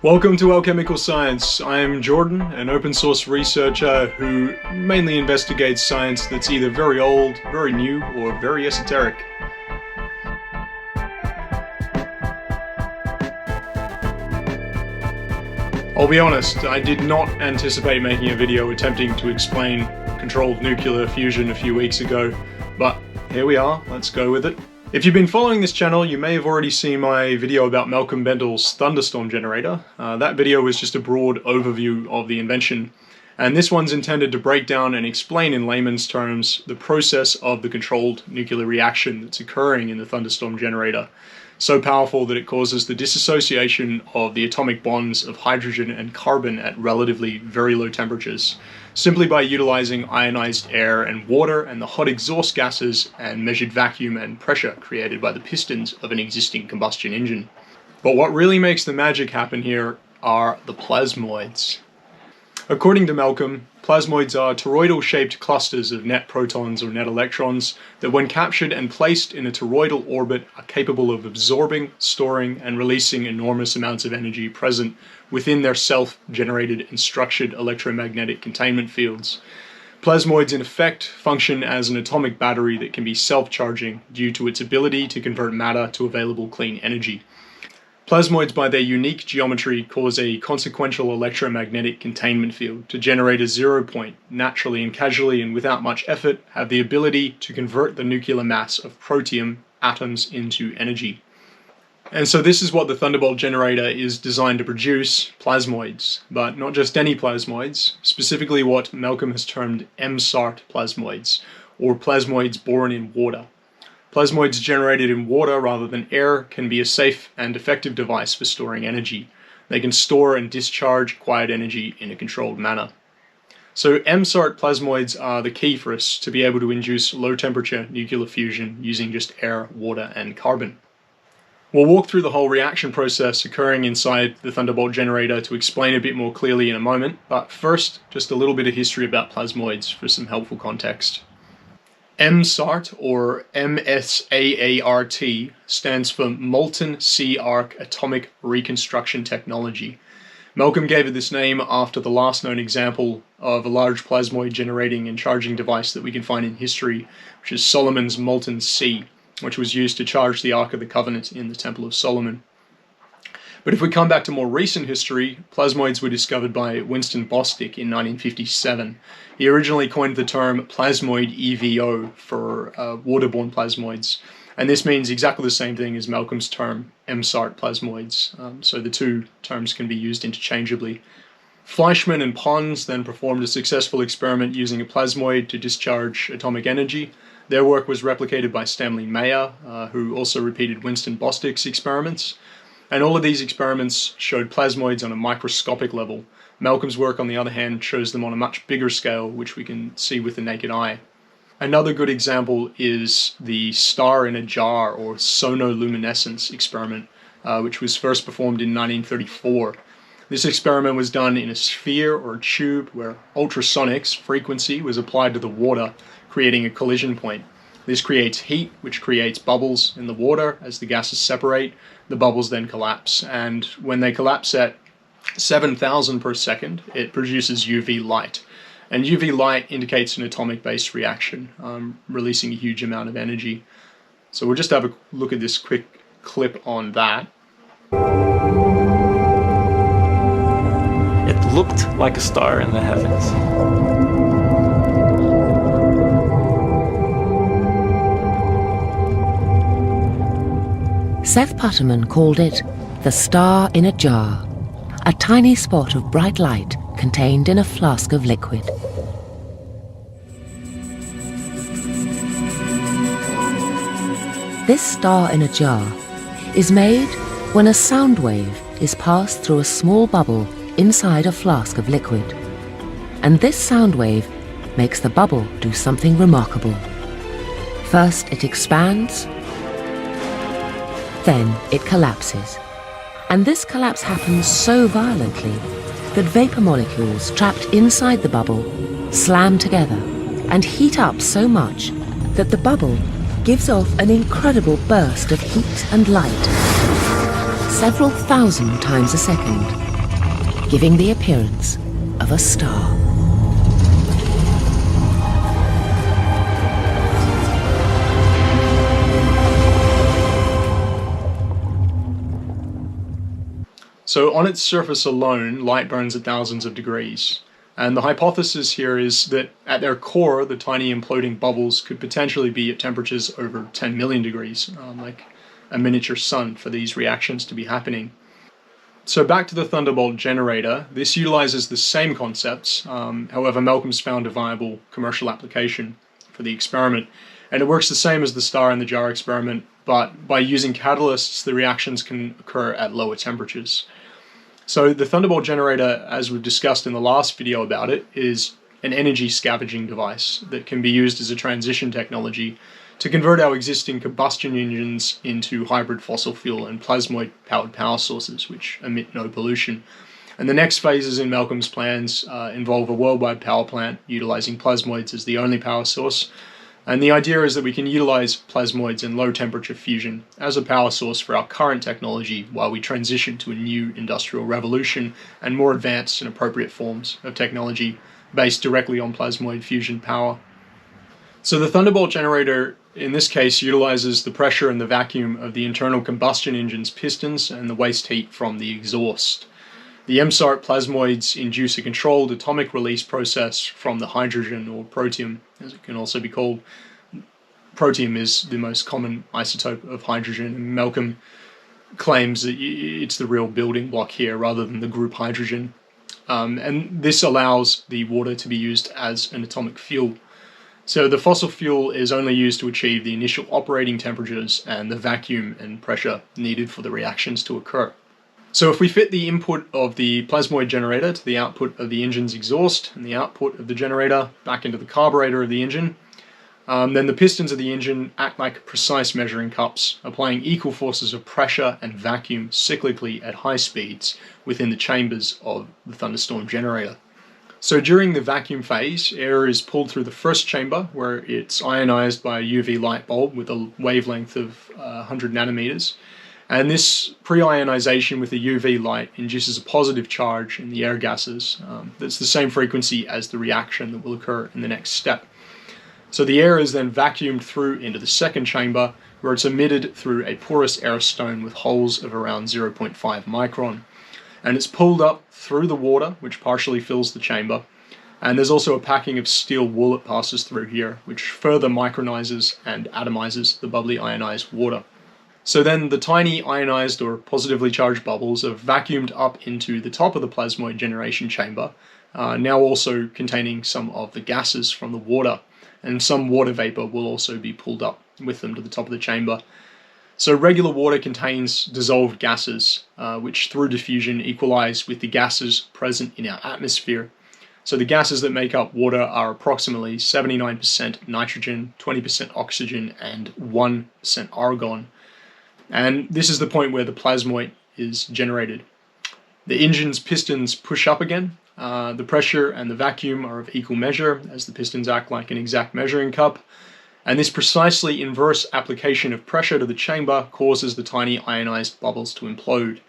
Welcome to Alchemical Science. I am Jordan, an open source researcher who mainly investigates science that's either very old, very new, or very esoteric. I'll be honest, I did not anticipate making a video attempting to explain controlled nuclear fusion a few weeks ago, but here we are, let's go with it. If you've been following this channel, you may have already seen my video about Malcolm Bendall's thunderstorm generator. That video was just a broad overview of the invention, and this one's intended to break down and explain in layman's terms the process of the controlled nuclear reaction that's occurring in the thunderstorm generator, so powerful that it causes the dissociation of the atomic bonds of hydrogen and carbon at relatively very low temperatures, simply by utilizing ionized air and water and the hot exhaust gases and measured vacuum and pressure created by the pistons of an existing combustion engine. But what really makes the magic happen here are the plasmoids. According to Malcolm, plasmoids are toroidal-shaped clusters of net protons or net electrons that, when captured and placed in a toroidal orbit, are capable of absorbing, storing, and releasing enormous amounts of energy present within their self-generated and structured electromagnetic containment fields. Plasmoids, in effect, function as an atomic battery that can be self-charging due to its ability to convert matter to available clean energy. Plasmoids, by their unique geometry, cause a consequential electromagnetic containment field to generate a zero point, naturally and casually and without much effort, have the ability to convert the nuclear mass of protium atoms into energy. And so this is what the Thunderbolt generator is designed to produce, plasmoids. But not just any plasmoids, specifically what Malcolm has termed MSART plasmoids, or plasmoids born in water. Plasmoids generated in water rather than air can be a safe and effective device for storing energy. They can store and discharge acquired energy in a controlled manner. So MSART plasmoids are the key for us to be able to induce low temperature nuclear fusion using just air, water, and carbon. We'll walk through the whole reaction process occurring inside the Thunderbolt generator to explain a bit more clearly in a moment, but first, just a little bit of history about plasmoids for some helpful context. MSART, or MSAART, stands for Molten Sea Arc Atomic Reconstruction Technology. Malcolm gave it this name after the last known example of a large plasmoid generating and charging device that we can find in history, which is Solomon's Molten Sea, which was used to charge the Ark of the Covenant in the Temple of Solomon. But if we come back to more recent history, plasmoids were discovered by Winston Bostick in 1957. He originally coined the term plasmoid EVO for waterborne plasmoids, and this means exactly the same thing as Malcolm's term MSART plasmoids, so the two terms can be used interchangeably. Fleischmann and Pons then performed a successful experiment using a plasmoid to discharge atomic energy. Their work was replicated by Stanley Meyer, who also repeated Winston Bostick's experiments. And all of these experiments showed plasmoids on a microscopic level. Malcolm's work, on the other hand, shows them on a much bigger scale, which we can see with the naked eye. Another good example is the star in a jar, or sonoluminescence experiment, which was first performed in 1934. This experiment was done in a sphere or tube where ultrasonics frequency was applied to the water, creating a collision point. This creates heat, which creates bubbles in the water. As the gases separate, the bubbles then collapse, and when they collapse at 7,000 per second, it produces UV light. And UV light indicates an atomic-based reaction, releasing a huge amount of energy. So we'll just have a look at this quick clip on that. It looked like a star in the heavens. Seth Putterman called it the star in a jar, a tiny spot of bright light contained in a flask of liquid. This star in a jar is made when a sound wave is passed through a small bubble inside a flask of liquid. And this sound wave makes the bubble do something remarkable. First it expands, then it collapses. And this collapse happens so violently that vapor molecules trapped inside the bubble slam together and heat up so much that the bubble gives off an incredible burst of heat and light, several thousand times a second. giving the appearance of a star. So on its surface alone, light burns at thousands of degrees. And the hypothesis here is that at their core, the tiny imploding bubbles could potentially be at temperatures over 10 million degrees, like a miniature sun, for these reactions to be happening. So back to the Thunderbolt generator, this utilizes the same concepts, however Malcolm's found a viable commercial application for the experiment. And it works the same as the star in the jar experiment, but by using catalysts, the reactions can occur at lower temperatures. So the Thunderbolt generator, as we've discussed in the last video about it, is an energy scavenging device that can be used as a transition technology to convert our existing combustion engines into hybrid fossil fuel and plasmoid powered power sources which emit no pollution. And the next phases in Malcolm's plans involve a worldwide power plant utilizing plasmoids as the only power source. And the idea is that we can utilize plasmoids in low temperature fusion as a power source for our current technology while we transition to a new industrial revolution and more advanced and appropriate forms of technology based directly on plasmoid fusion power. So the Thunderbolt generator in this case utilizes the pressure and the vacuum of the internal combustion engine's pistons and the waste heat from the exhaust. The MSART plasmoids induce a controlled atomic release process from the hydrogen, or protium, as it can also be called. Protium is the most common isotope of hydrogen, and Malcolm claims that it's the real building block here rather than the group hydrogen. And this allows the water to be used as an atomic fuel. So the fossil fuel is only used to achieve the initial operating temperatures and the vacuum and pressure needed for the reactions to occur. So if we fit the input of the plasmoid generator to the output of the engine's exhaust and the output of the generator back into the carburetor of the engine, then the pistons of the engine act like precise measuring cups, applying equal forces of pressure and vacuum cyclically at high speeds within the chambers of the thunderstorm generator. So during the vacuum phase, air is pulled through the first chamber where it's ionized by a UV light bulb with a wavelength of 100 nanometers. And this pre-ionization with the UV light induces a positive charge in the air gases that's the same frequency as the reaction that will occur in the next step. So the air is then vacuumed through into the second chamber where it's emitted through a porous air stone with holes of around 0.5 micron. And it's pulled up through the water, which partially fills the chamber. And there's also a packing of steel wool that passes through here, which further micronizes and atomizes the bubbly ionized water. So then the tiny ionized or positively charged bubbles are vacuumed up into the top of the plasmoid generation chamber, now also containing some of the gases from the water, and some water vapor will also be pulled up with them to the top of the chamber. So regular water contains dissolved gases, which through diffusion equalize with the gases present in our atmosphere. So the gases that make up water are approximately 79% nitrogen, 20% oxygen, and 1% argon. And this is the point where the plasmoid is generated. The engine's pistons push up again. The pressure and the vacuum are of equal measure as the pistons act like an exact measuring cup. And this precisely inverse application of pressure to the chamber causes the tiny ionized bubbles to implode.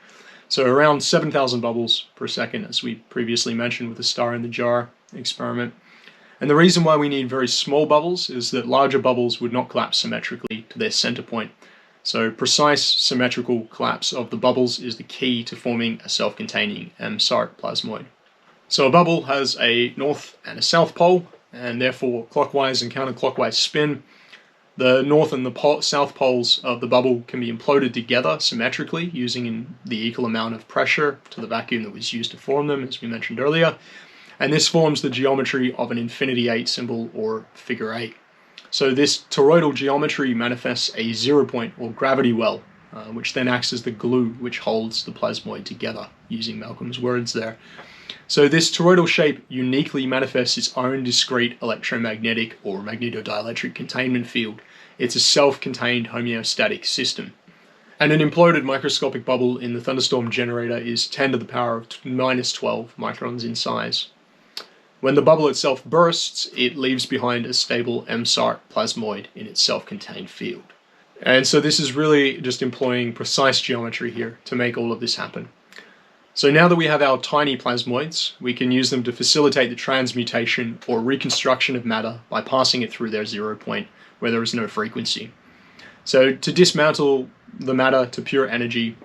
So around 7,000 bubbles per second, as we previously mentioned with the star in the jar experiment. And the reason why we need very small bubbles is that larger bubbles would not collapse symmetrically to their center point. So precise symmetrical collapse of the bubbles is the key to forming a self-containing MSART plasmoid. So a bubble has a north and a south pole, and therefore clockwise and counterclockwise spin. The north and the south poles of the bubble can be imploded together symmetrically using the equal amount of pressure to the vacuum that was used to form them, as we mentioned earlier. And this forms the geometry of an infinity 8 symbol or figure 8. So this toroidal geometry manifests a 0 point or gravity well, which then acts as the glue which holds the plasmoid together, using Malcolm's words there. So this toroidal shape uniquely manifests its own discrete electromagnetic or magnetodielectric containment field. It's a self-contained homeostatic system. And an imploded microscopic bubble in the thunderstorm generator is 10 to the power of minus 12 microns in size. When the bubble itself bursts, it leaves behind a stable MSART plasmoid in its self-contained field. And so this is really just employing precise geometry here to make all of this happen. So now that we have our tiny plasmoids, we can use them to facilitate the transmutation or reconstruction of matter by passing it through their 0 point where there is no frequency. So to dismantle the matter to pure energy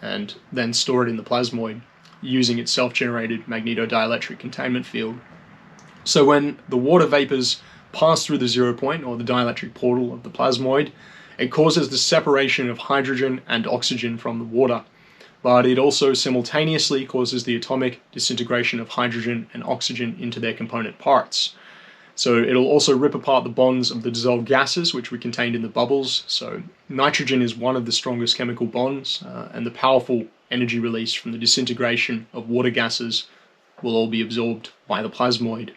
and then store it in the plasmoid using its self-generated magnetodielectric containment field. So when the water vapors pass through the 0 point or the dielectric portal of the plasmoid, it causes the separation of hydrogen and oxygen from the water, but it also simultaneously causes the atomic disintegration of hydrogen and oxygen into their component parts. So it'll also rip apart the bonds of the dissolved gases which were contained in the bubbles. So nitrogen is one of the strongest chemical bonds, and the powerful energy release from the disintegration of water gases will all be absorbed by the plasmoid.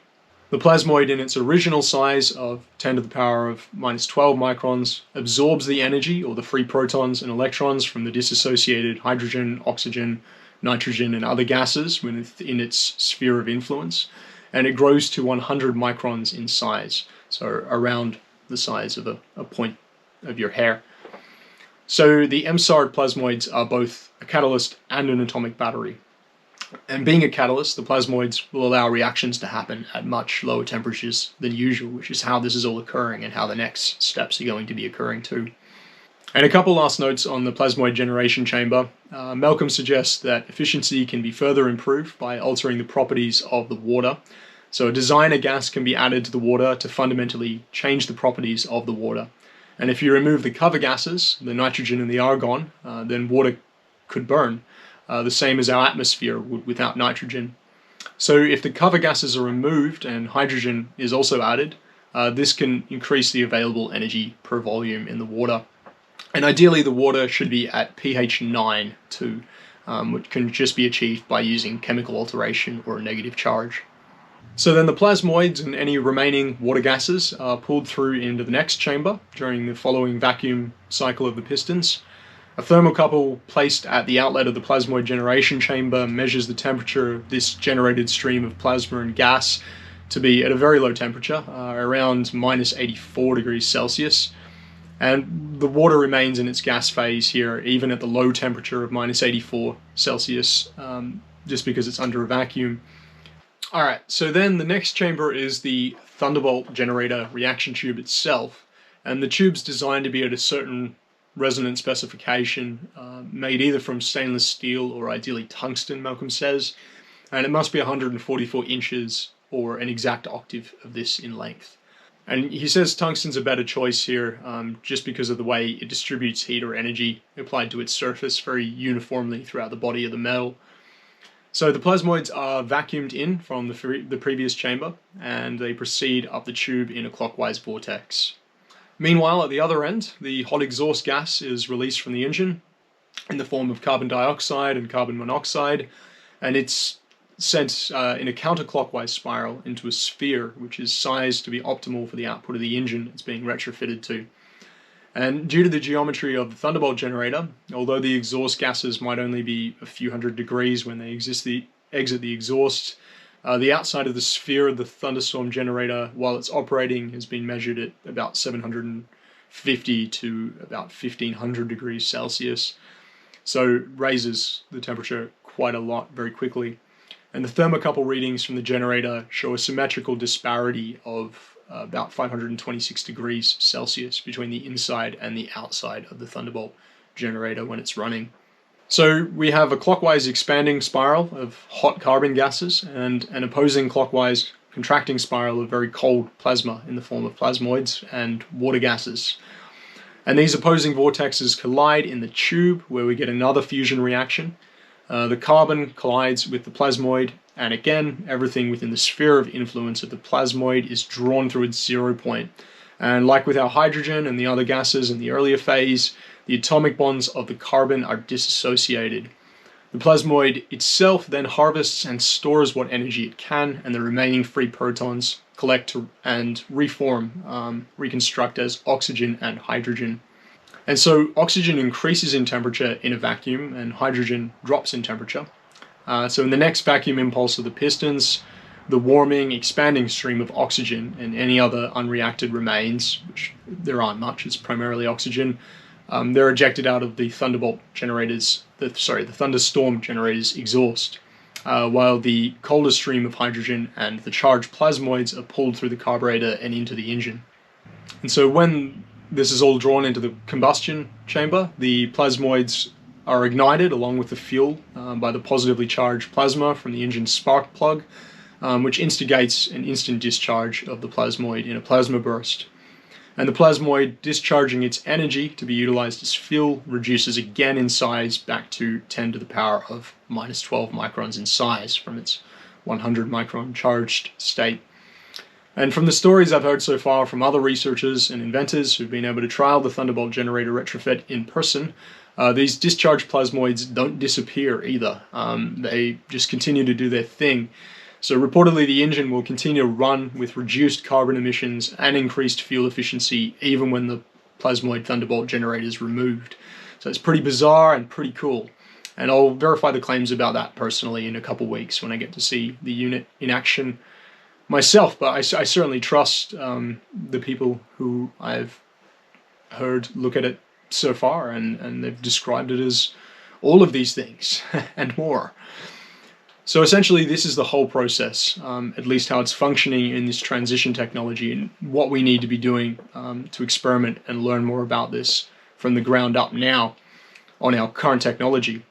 The plasmoid, in its original size of 10 to the power of minus 12 microns, absorbs the energy or the free protons and electrons from the dissociated hydrogen, oxygen, nitrogen and other gases within its sphere of influence, and it grows to 100 microns in size, so around the size of a point of your hair. So the MSART plasmoids are both a catalyst and an atomic battery. And being a catalyst, the plasmoids will allow reactions to happen at much lower temperatures than usual, which is how this is all occurring and how the next steps are going to be occurring too. And a couple last notes on the plasmoid generation chamber. Malcolm suggests that efficiency can be further improved by altering the properties of the water. So a designer gas can be added to the water to fundamentally change the properties of the water. And if you remove the cover gases, the nitrogen and the argon, then water could burn. The same as our atmosphere would without nitrogen. So if the cover gases are removed and hydrogen is also added, this can increase the available energy per volume in the water. And ideally the water should be at pH 9 too, which can just be achieved by using chemical alteration or a negative charge. So then the plasmoids and any remaining water gases are pulled through into the next chamber during the following vacuum cycle of the pistons. A thermocouple placed at the outlet of the plasmoid generation chamber measures the temperature of this generated stream of plasma and gas to be at a very low temperature, around minus 84 degrees Celsius. And the water remains in its gas phase here, even at the low temperature of minus 84 Celsius, just because it's under a vacuum. Alright, so then the next chamber is the Thunderbolt generator reaction tube itself, and the tube's designed to be at a certain resonance specification, made either from stainless steel or ideally tungsten, Malcolm says, and it must be 144 inches or an exact octave of this in length. And he says tungsten's a better choice here, just because of the way it distributes heat or energy applied to its surface very uniformly throughout the body of the metal. So the plasmoids are vacuumed in from the previous chamber, and they proceed up the tube in a clockwise vortex. Meanwhile, at the other end, the hot exhaust gas is released from the engine in the form of carbon dioxide and carbon monoxide, and it's sent in a counterclockwise spiral into a sphere, which is sized to be optimal for the output of the engine it's being retrofitted to. And due to the geometry of the Thunderbolt generator, although the exhaust gases might only be a few hundred degrees when they exit the exhaust, the outside of the sphere of the thunderstorm generator, while it's operating, has been measured at about 750 to about 1500 degrees Celsius. So raises the temperature quite a lot very quickly. And the thermocouple readings from the generator show a symmetrical disparity of about 526 degrees Celsius between the inside and the outside of the Thunderbolt generator when it's running. So we have a clockwise expanding spiral of hot carbon gases and an opposing clockwise contracting spiral of very cold plasma in the form of plasmoids and water gases. And these opposing vortexes collide in the tube where we get another fusion reaction. The carbon collides with the plasmoid, and again, everything within the sphere of influence of the plasmoid is drawn through its 0 point. And like with our hydrogen and the other gases in the earlier phase, the atomic bonds of the carbon are disassociated. The plasmoid itself then harvests and stores what energy it can, and the remaining free protons collect and reconstruct as oxygen and hydrogen. And so oxygen increases in temperature in a vacuum, and hydrogen drops in temperature. So in the next vacuum impulse of the pistons, the warming, expanding stream of oxygen and any other unreacted remains, which there aren't much, it's primarily oxygen, they're ejected out of the Thunderbolt generators, the Thunderstorm generators exhaust, while the colder stream of hydrogen and the charged plasmoids are pulled through the carburetor and into the engine. And so when this is all drawn into the combustion chamber, the plasmoids are ignited along with the fuel by the positively charged plasma from the engine's spark plug, which instigates an instant discharge of the plasmoid in a plasma burst. And the plasmoid, discharging its energy to be utilized as fuel, reduces again in size back to 10 to the power of minus 12 microns in size from its 100 micron charged state. And from the stories I've heard so far from other researchers and inventors who've been able to trial the Thunderbolt generator retrofit in person, these discharged plasmoids don't disappear either. They just continue to do their thing. So reportedly the engine will continue to run with reduced carbon emissions and increased fuel efficiency even when the Plasmoid Thunderbolt generator is removed. So it's pretty bizarre and pretty cool. And I'll verify the claims about that personally in a couple weeks when I get to see the unit in action myself. But I certainly trust the people who I've heard look at it so far, and they've described it as all of these things and more. So essentially this is the whole process, at least how it's functioning in this transition technology and what we need to be doing to experiment and learn more about this from the ground up now on our current technology.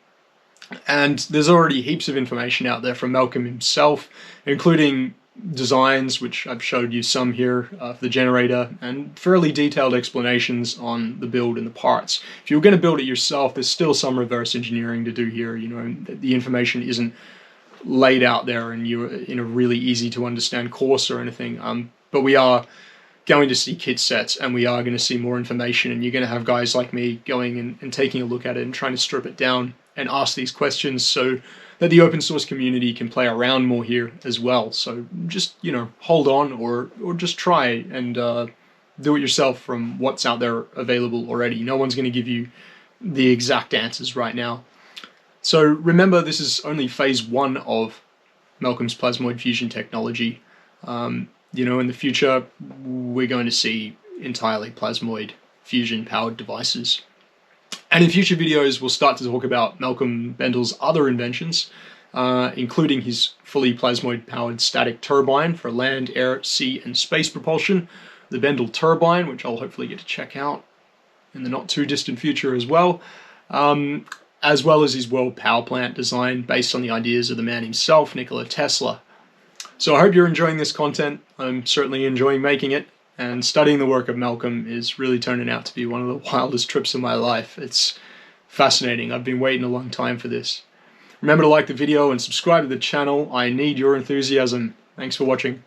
And there's already heaps of information out there from Malcolm himself, including designs, which I've showed you some here for the generator, and fairly detailed explanations on the build and the parts. If you're going to build it yourself, there's still some reverse engineering to do here. You know, the information isn't laid out there and you're in a really easy to understand course or anything, but we are going to see kit sets and we are going to see more information, and you're going to have guys like me going and taking a look at it and trying to strip it down and ask these questions so that the open source community can play around more here as well. So just, you know, hold on or just try and do it yourself from what's out there available already. No one's going to give you the exact answers right now. So remember, this is only phase 1 of Malcolm's plasmoid fusion technology. You know, in the future, we're going to see entirely plasmoid fusion powered devices. And in future videos, we'll start to talk about Malcolm Bendall's other inventions, including his fully plasmoid powered static turbine for land, air, sea, and space propulsion, the Bendall turbine, which I'll hopefully get to check out in the not too distant future as well as his world power plant design based on the ideas of the man himself, Nikola Tesla. So I hope you're enjoying this content. I'm certainly enjoying making it, and studying the work of Malcolm is really turning out to be one of the wildest trips of my life. It's fascinating. I've been waiting a long time for this. Remember to like the video and subscribe to the channel. I need your enthusiasm. Thanks for watching.